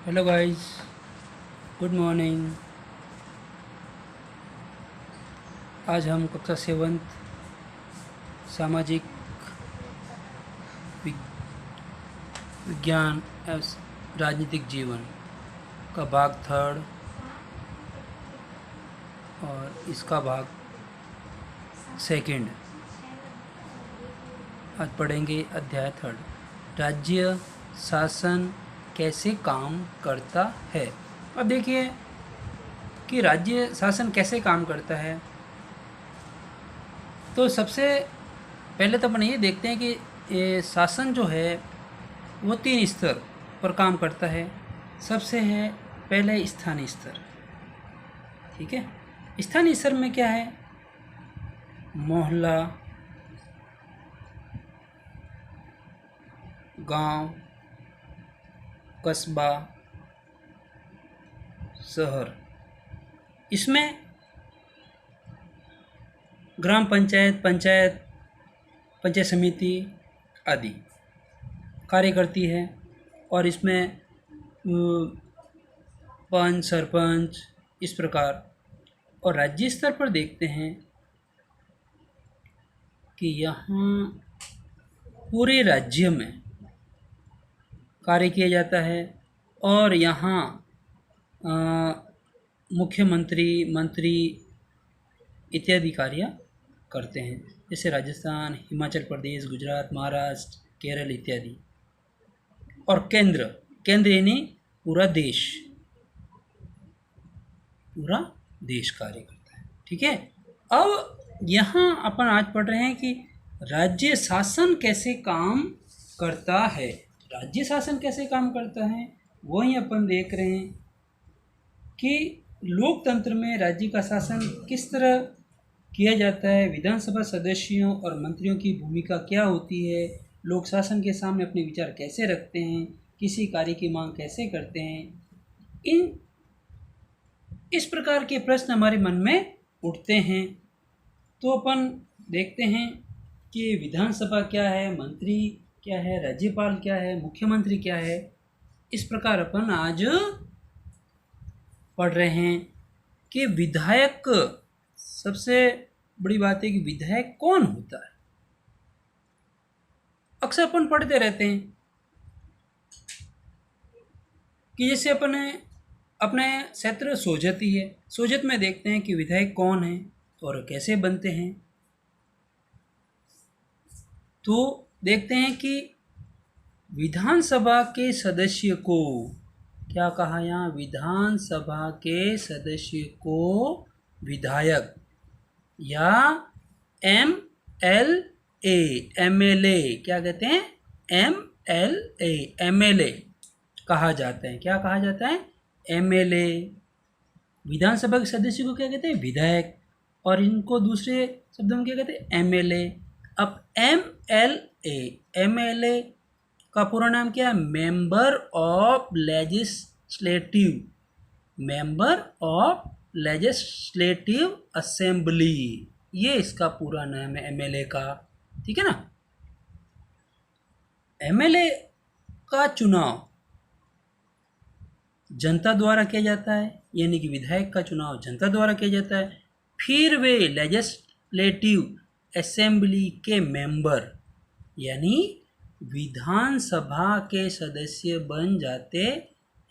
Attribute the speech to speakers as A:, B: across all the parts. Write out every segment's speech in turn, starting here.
A: Hello guys, good morning. आज हम कक्षा सेवन्थ सामाजिक विज्ञान एवं राजनीतिक जीवन का भाग थर्ड और इसका भाग सेकंड आज पढ़ेंगे। अध्याय थर्ड, राज्य शासन कैसे काम करता है। अब देखिए कि राज्य शासन कैसे काम करता है। तो सबसे पहले तो अपन ये देखते हैं कि ये शासन जो है वो 3 स्तर पर काम करता है। सबसे है पहले स्थानीय स्तर, ठीक है। स्थानीय स्तर में क्या है? मोहल्ला, गांव, कस्बा, शहर, इसमें ग्राम पंचायत, पंचायत समिति आदि कार्य करती है। और इसमें पंच, सरपंच, इस प्रकार। और राज्य स्तर पर देखते हैं कि यहाँ पूरे राज्य में कार्य किया जाता है और यहाँ मुख्यमंत्री, मंत्री इत्यादि कार्य करते हैं, जैसे राजस्थान, हिमाचल प्रदेश, गुजरात, महाराष्ट्र, केरल इत्यादि। और केंद्र यानी पूरा देश कार्य करता है, ठीक है। अब यहाँ अपन आज पढ़ रहे हैं कि राज्य शासन कैसे काम करता है। राज्य शासन कैसे काम करता है वही अपन देख रहे हैं कि लोकतंत्र में राज्य का शासन किस तरह किया जाता है, विधानसभा सदस्यों और मंत्रियों की भूमिका क्या होती है, लोग शासन के सामने अपने विचार कैसे रखते हैं, किसी कार्य की मांग कैसे करते हैं। इस प्रकार के प्रश्न हमारे मन में उठते हैं। तो अपन देखते हैं कि विधानसभा क्या है, मंत्री क्या है, राज्यपाल क्या है, मुख्यमंत्री क्या है। इस प्रकार अपन आज पढ़ रहे हैं कि विधायक, सबसे बड़ी बात है कि विधायक कौन होता है। अक्सर अपन पढ़ते रहते हैं कि जैसे अपने क्षेत्र सोजत ही है, सोजत में देखते हैं कि विधायक कौन है और कैसे बनते हैं। तो देखते हैं कि विधानसभा के सदस्य को क्या कहा यहाँ, विधानसभा के सदस्य को विधायक या एमएलए क्या कहते हैं, एमएलए कहा जाता है। क्या कहा जाता है? एमएलए। विधानसभा के सदस्य को क्या कहते हैं? विधायक। और इनको दूसरे शब्दों में क्या कहते हैं? एमएलए। अब एमएलए का पूरा नाम क्या है? मेंबर ऑफ लेजिस्लेटिव असेंबली, ये इसका पूरा नाम है एमएलए का, ठीक है ना। एमएलए का चुनाव जनता द्वारा किया जाता है, यानी कि विधायक का चुनाव जनता द्वारा किया जाता है। फिर वे लेजिस्लेटिव असेंबली के मेंबर यानी विधानसभा के सदस्य बन जाते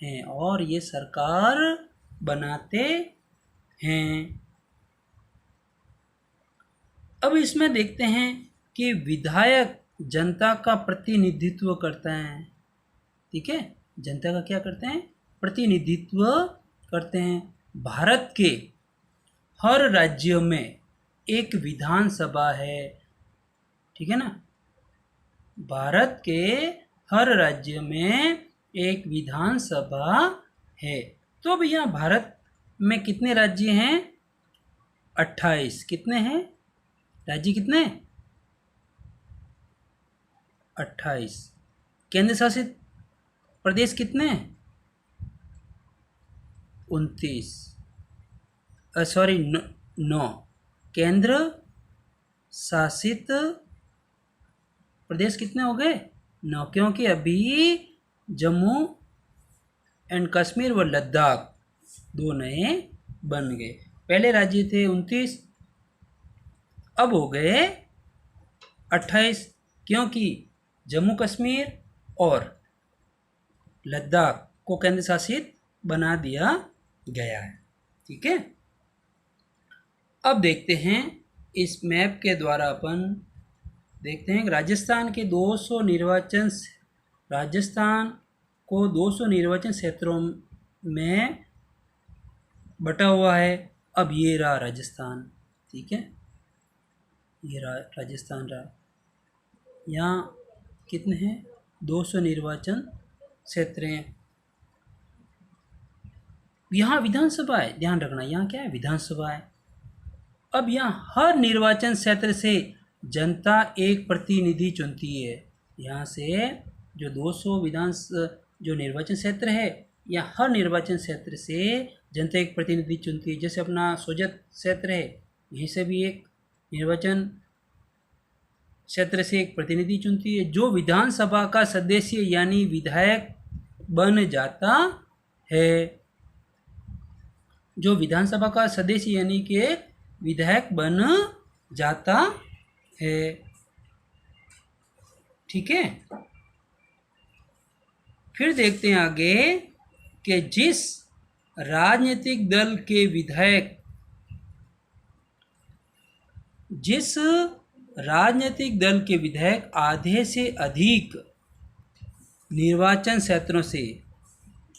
A: हैं और ये सरकार बनाते हैं। अब इसमें देखते हैं कि विधायक जनता का प्रतिनिधित्व करता है, ठीक है। जनता का क्या करते हैं? प्रतिनिधित्व करते हैं। भारत के हर राज्य में एक विधानसभा है, ठीक है ना। भारत के हर राज्य में एक विधानसभा है। तो अब यहाँ भारत में कितने राज्य हैं? 28। कितने हैं राज्य? कितने? 28। केंद्र शासित प्रदेश कितने? 29। सॉरी 9। केंद्र शासित प्रदेश कितने हो गए? 9, क्योंकि अभी जम्मू एंड कश्मीर व लद्दाख 2 नए बन गए। पहले राज्य थे 29, अब हो गए 28, क्योंकि जम्मू कश्मीर और लद्दाख को केंद्र शासित बना दिया गया है। ठीक है, अब देखते हैं इस मैप के द्वारा अपन देखते हैं राजस्थान के 200 निर्वाचन, राजस्थान को 200 निर्वाचन क्षेत्रों में बटा हुआ है। अब ये रहा राजस्थान, ठीक है, ये रहा राजस्थान रहा। यहाँ कितने हैं? 200 निर्वाचन क्षेत्र हैं। यहाँ विधानसभा है, ध्यान रखना, यहाँ क्या है? विधानसभा है। अब यहाँ हर निर्वाचन क्षेत्र से जनता एक प्रतिनिधि चुनती है। यहाँ से जो 200 जो निर्वाचन क्षेत्र है, या हर निर्वाचन क्षेत्र से जनता एक प्रतिनिधि चुनती है। जैसे अपना सोजत क्षेत्र है, यहीं से भी एक निर्वाचन क्षेत्र से एक प्रतिनिधि चुनती है, जो विधानसभा का सदस्य यानी विधायक बन जाता है। जो विधानसभा का सदस्य यानी कि विधायक बन जाता है। ठीक है, फिर देखते हैं आगे कि जिस राजनीतिक दल के विधायक, जिस राजनीतिक दल के विधायक आधे से अधिक निर्वाचन क्षेत्रों से,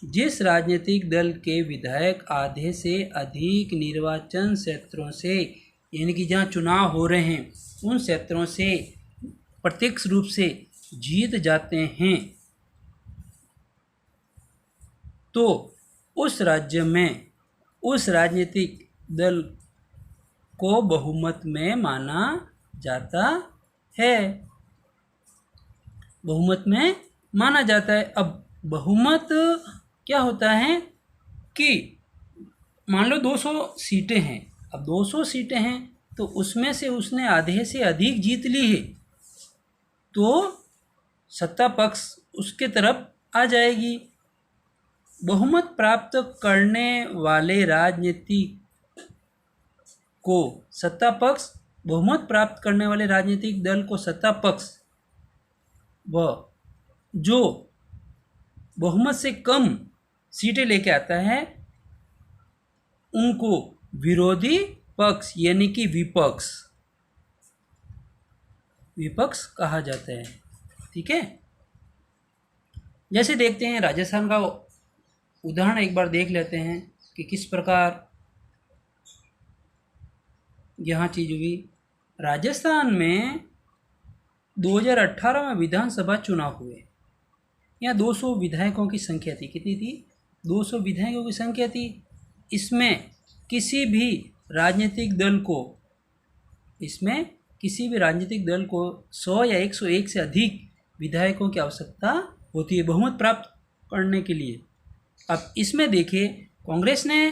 A: जिस राजनीतिक दल के विधायक आधे से अधिक निर्वाचन क्षेत्रों से, यानी कि जहाँ चुनाव हो रहे हैं उन क्षेत्रों से प्रत्यक्ष रूप से जीत जाते हैं, तो उस राज्य में उस राजनीतिक दल को बहुमत में माना जाता है। बहुमत में माना जाता है। अब बहुमत क्या होता है कि मान लो 200 सीटें हैं, अब 200 सीटें हैं तो उसमें से उसने आधे से अधिक जीत ली है, तो सत्ता पक्ष उसके तरफ आ जाएगी। बहुमत प्राप्त करने वाले राजनीतिक को सत्ता पक्ष, बहुमत प्राप्त करने वाले राजनीतिक दल को सत्ता पक्ष, व जो बहुमत से कम सीटें लेके आता है उनको विरोधी पक्ष यानी कि विपक्ष, विपक्ष कहा जाता है। ठीक है, जैसे देखते हैं राजस्थान का उदाहरण एक बार देख लेते हैं कि किस प्रकार यहाँ चीज हुई। राजस्थान में 2018 में विधानसभा चुनाव हुए। यहाँ 200 विधायकों की संख्या थी। कितनी थी? 200 विधायकों की संख्या थी। इसमें किसी भी राजनीतिक दल को, इसमें किसी भी राजनीतिक दल को 100 या 101 से अधिक विधायकों की आवश्यकता होती है बहुमत प्राप्त करने के लिए। अब इसमें देखिए कांग्रेस ने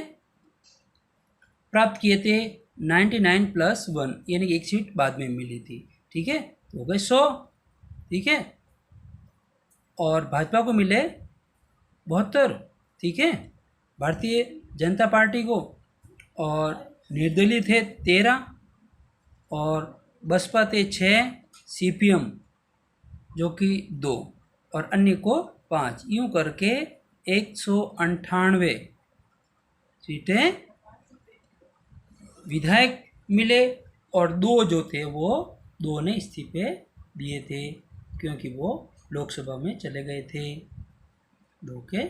A: प्राप्त किए थे 99+1, यानी कि एक सीट बाद में मिली थी। ठीक है, तो हो गए 100। ठीक है, और भाजपा को मिले 72। ठीक है, भारतीय जनता पार्टी को, और निर्दलीय थे 13, और बसपा थे 6, सीपीएम जो कि 2, और अन्य को 5। यूं करके 198 सीटें विधायक मिले, और 2 जो थे वो 2 ने इस्तीफे दिए थे क्योंकि वो लोकसभा में चले गए थे। 2 के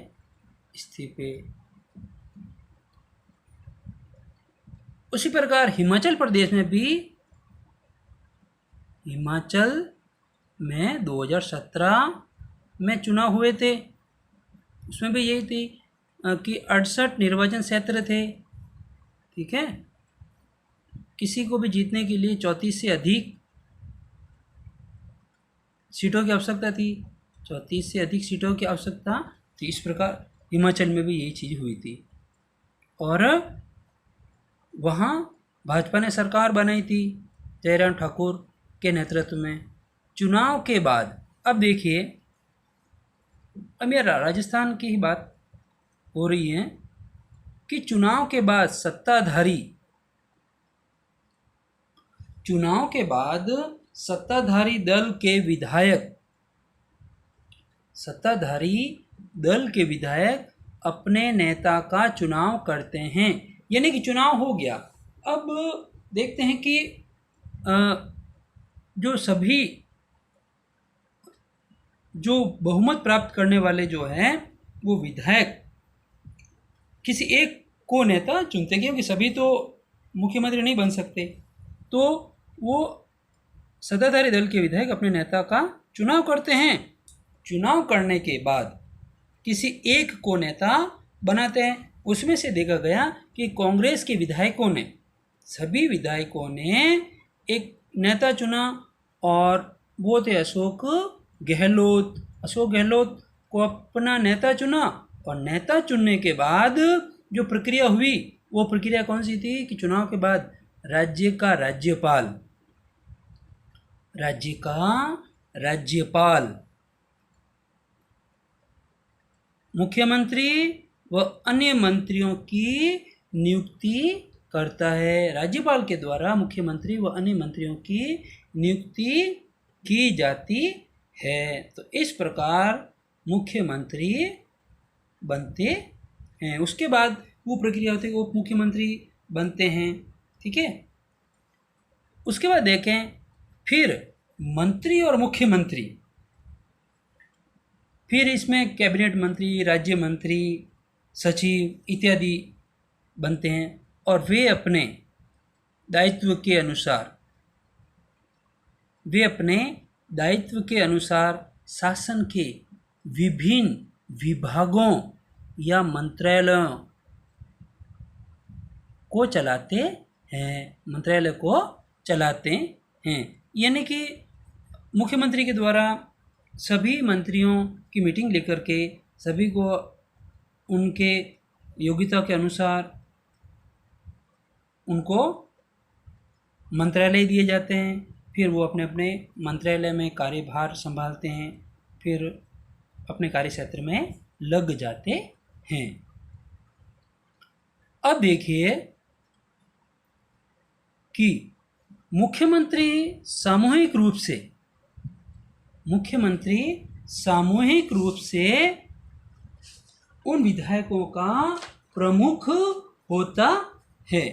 A: इस्तीफे। उसी प्रकार हिमाचल प्रदेश में भी, हिमाचल में 2017 में चुनाव हुए थे। उसमें भी यही थी कि 68 निर्वाचन क्षेत्र थे। ठीक है, किसी को भी जीतने के लिए 34 से अधिक सीटों की आवश्यकता थी। 34 से अधिक सीटों की आवश्यकता थी। इस प्रकार हिमाचल में भी यही चीज़ हुई थी, और वहाँ भाजपा ने सरकार बनाई थी जयराम ठाकुर के नेतृत्व में। चुनाव के बाद अब देखिए, अब मेरा राजस्थान की ही बात हो रही है कि चुनाव के बाद सत्ताधारी दल के विधायक अपने नेता का चुनाव करते हैं। यानी कि चुनाव हो गया, अब देखते हैं कि जो बहुमत प्राप्त करने वाले जो हैं वो विधायक किसी एक को नेता चुनते हैं, क्योंकि सभी तो मुख्यमंत्री नहीं बन सकते, तो वो सत्ताधारी दल के विधायक अपने नेता का चुनाव करते हैं। चुनाव करने के बाद किसी एक को नेता बनाते हैं। उसमें से देखा गया कि कांग्रेस के सभी विधायकों ने एक नेता चुना और वो थे अशोक गहलोत को अपना नेता चुना। और नेता चुनने के बाद जो प्रक्रिया हुई वो प्रक्रिया कौन सी थी कि चुनाव के बाद राज्य का राज्यपाल मुख्यमंत्री व अन्य मंत्रियों की नियुक्ति करता है। राज्यपाल के द्वारा मुख्यमंत्री व अन्य मंत्रियों की नियुक्ति की जाती है। तो इस प्रकार मुख्यमंत्री बनते हैं। उसके बाद वो प्रक्रिया होती है, उप मुख्यमंत्री बनते हैं। ठीक है, उसके बाद देखें फिर मंत्री और मुख्यमंत्री, फिर इसमें कैबिनेट मंत्री, राज्य मंत्री, सचिव इत्यादि बनते हैं और वे अपने दायित्व के अनुसार शासन के विभिन्न विभागों या मंत्रालयों को चलाते हैं। यानी कि मुख्यमंत्री के द्वारा सभी मंत्रियों की मीटिंग लेकर के सभी को उनके योग्यता के अनुसार उनको मंत्रालय दिए जाते हैं। फिर वो अपने अपने मंत्रालय में कार्यभार संभालते हैं, फिर अपने कार्य क्षेत्र में लग जाते हैं। अब देखिए कि मुख्यमंत्री सामूहिक रूप से उन विधायकों का प्रमुख होता है।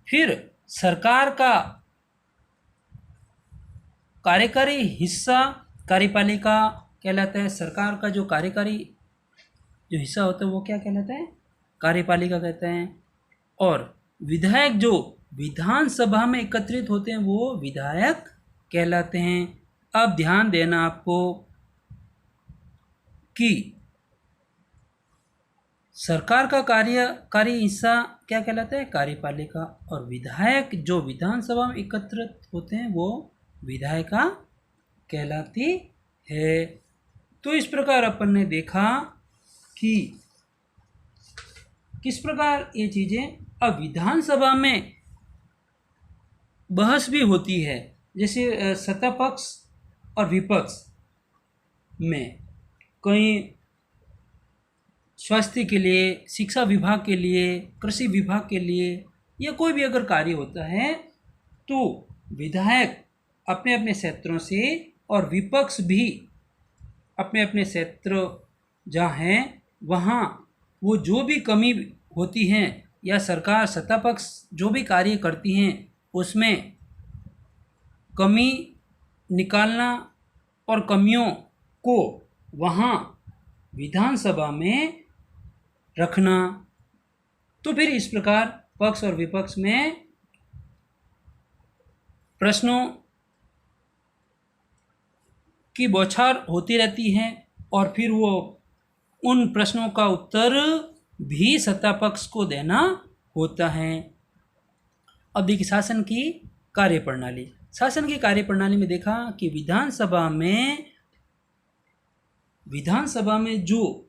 A: फिर सरकार का कार्यकारी हिस्सा कार्यपालिका कहलाता है। सरकार का जो कार्यकारी जो हिस्सा होता है वो क्या कहलाता है? कार्यपालिका कहते हैं। और विधायक जो विधानसभा में एकत्रित होते हैं वो विधायक कहलाते हैं। अब ध्यान देना आपको कि सरकार का कार्यकारी हिस्सा क्या कहलाता है? कार्यपालिका। और विधायक जो विधानसभा में एकत्रित होते हैं वो विधायिका कहलाती है। तो इस प्रकार अपन ने देखा कि किस प्रकार ये चीज़ें अब विधानसभा में बहस भी होती है। जैसे सत्ता पक्ष और विपक्ष में कहीं स्वास्थ्य के लिए, शिक्षा विभाग के लिए, कृषि विभाग के लिए या कोई भी अगर कार्य होता है तो विधायक अपने अपने क्षेत्रों से और विपक्ष भी अपने अपने क्षेत्र जहाँ हैं वहाँ वो जो भी कमी होती हैं या सरकार सत्ता पक्ष जो भी कार्य करती हैं उसमें कमी निकालना और कमियों को वहाँ विधानसभा में रखना। तो फिर इस प्रकार पक्ष और विपक्ष में प्रश्नों की बौछार होती रहती है और फिर वो उन प्रश्नों का उत्तर भी सत्ता पक्ष को देना होता है। अब देखिए शासन की कार्यप्रणाली में देखा कि विधानसभा में जो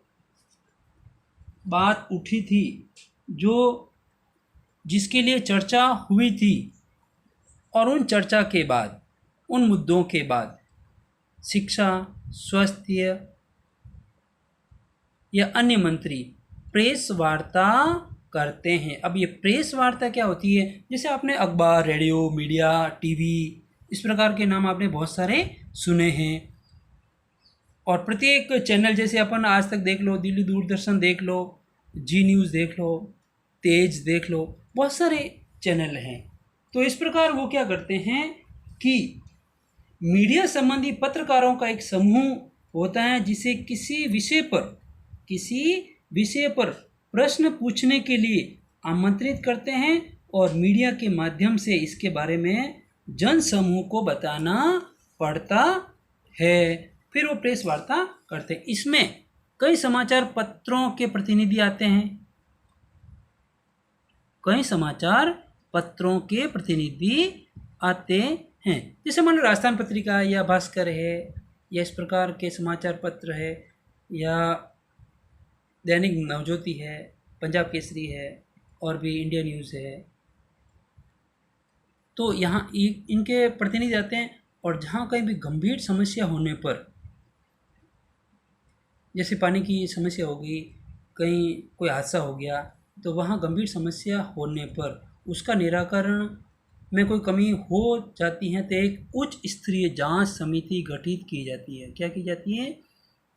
A: बात उठी थी, जो जिसके लिए चर्चा हुई थी और उन चर्चा के बाद, उन मुद्दों के बाद शिक्षा, स्वास्थ्य, या अन्य मंत्री प्रेस वार्ता करते हैं। अब ये प्रेस वार्ता क्या होती है? जैसे आपने अखबार, रेडियो, मीडिया, टीवी, इस प्रकार के नाम आपने बहुत सारे सुने हैं। और प्रत्येक चैनल, जैसे अपन आज तक देख लो, दिल्ली दूरदर्शन देख लो, जी न्यूज़ देख लो, तेज देख लो, बहुत सारे चैनल हैं। तो इस प्रकार वो क्या करते हैं कि मीडिया संबंधी पत्रकारों का एक समूह होता है जिसे किसी विषय पर प्रश्न पूछने के लिए आमंत्रित करते हैं और मीडिया के माध्यम से इसके बारे में जन समूह को बताना पड़ता है। फिर वो प्रेस वार्ता करते हैं। इसमें कई समाचार पत्रों के प्रतिनिधि आते हैं। कई समाचार पत्रों के प्रतिनिधि आते हैं, जैसे मान लो राजस्थान पत्रिका या भास्कर है, या इस प्रकार के समाचार पत्र है, या दैनिक नवज्योति है, पंजाब केसरी है, और भी इंडिया न्यूज़ है। तो यहाँ इनके प्रतिनिधि आते हैं। और जहाँ कहीं भी गंभीर समस्या होने पर, जैसे पानी की समस्या हो गई, कहीं कोई हादसा हो गया, तो वहाँ गंभीर समस्या होने पर उसका निराकरण में कोई कमी हो जाती है तो एक उच्च स्तरीय जांच समिति गठित की जाती है। क्या की जाती है?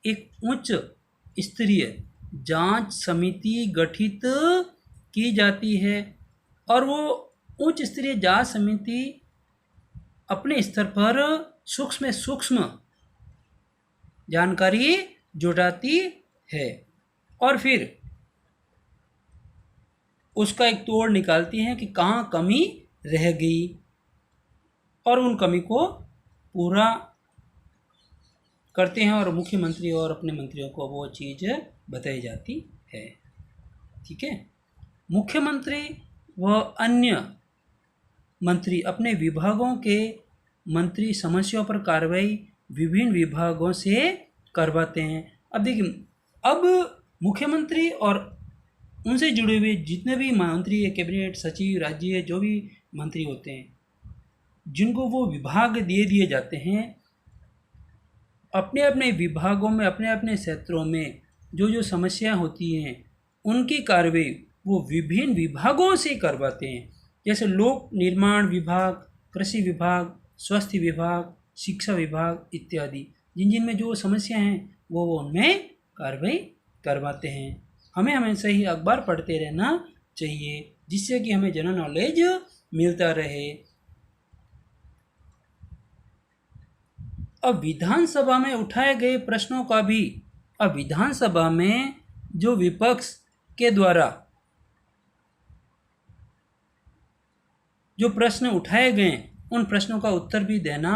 A: एक उच्च स्तरीय जांच समिति गठित की जाती है। और वो उच्च स्तरीय जांच समिति अपने स्तर पर सूक्ष्म जानकारी जुटाती है और फिर उसका एक तोड़ निकालती है कि कहाँ कमी रह गई, और उन कमी को पूरा करते हैं और मुख्यमंत्री और अपने मंत्रियों को वो चीज़ बताई जाती है। ठीक है। मुख्यमंत्री व अन्य मंत्री अपने विभागों के मंत्री समस्याओं पर कार्रवाई विभिन्न विभागों से करवाते हैं। अब देखिए, अब मुख्यमंत्री और उनसे जुड़े हुए जितने भी मंत्री, कैबिनेट सचिव, राज्य जो भी मंत्री होते हैं, जिनको वो विभाग दिए जाते हैं, अपने अपने विभागों में, अपने अपने क्षेत्रों में जो समस्याएं होती हैं उनकी कार्रवाई वो विभिन्न विभागों से करवाते हैं। जैसे लोक निर्माण विभाग, कृषि विभाग, स्वास्थ्य विभाग, शिक्षा विभाग इत्यादि, जिनमें जो समस्या हैं वो उनमें कार्रवाई करवाते हैं। हमें हमेशा ही अखबार पढ़ते रहना चाहिए जिससे कि हमें जनरल नॉलेज मिलता रहे। अब विधानसभा में उठाए गए प्रश्नों का भी, अब विधानसभा में जो विपक्ष के द्वारा जो प्रश्न उठाए गए उन प्रश्नों का उत्तर भी देना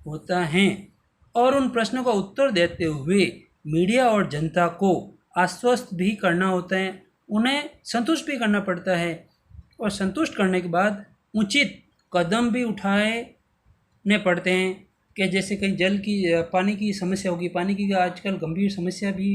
A: होता है, और उन प्रश्नों का उत्तर देते हुए मीडिया और जनता को आश्वस्त भी करना होता है, उन्हें संतुष्ट भी करना पड़ता है, और संतुष्ट करने के बाद उचित कदम भी उठाने पड़ते हैं। कि जैसे कहीं पानी की समस्या होगी, पानी की आजकल गंभीर समस्या भी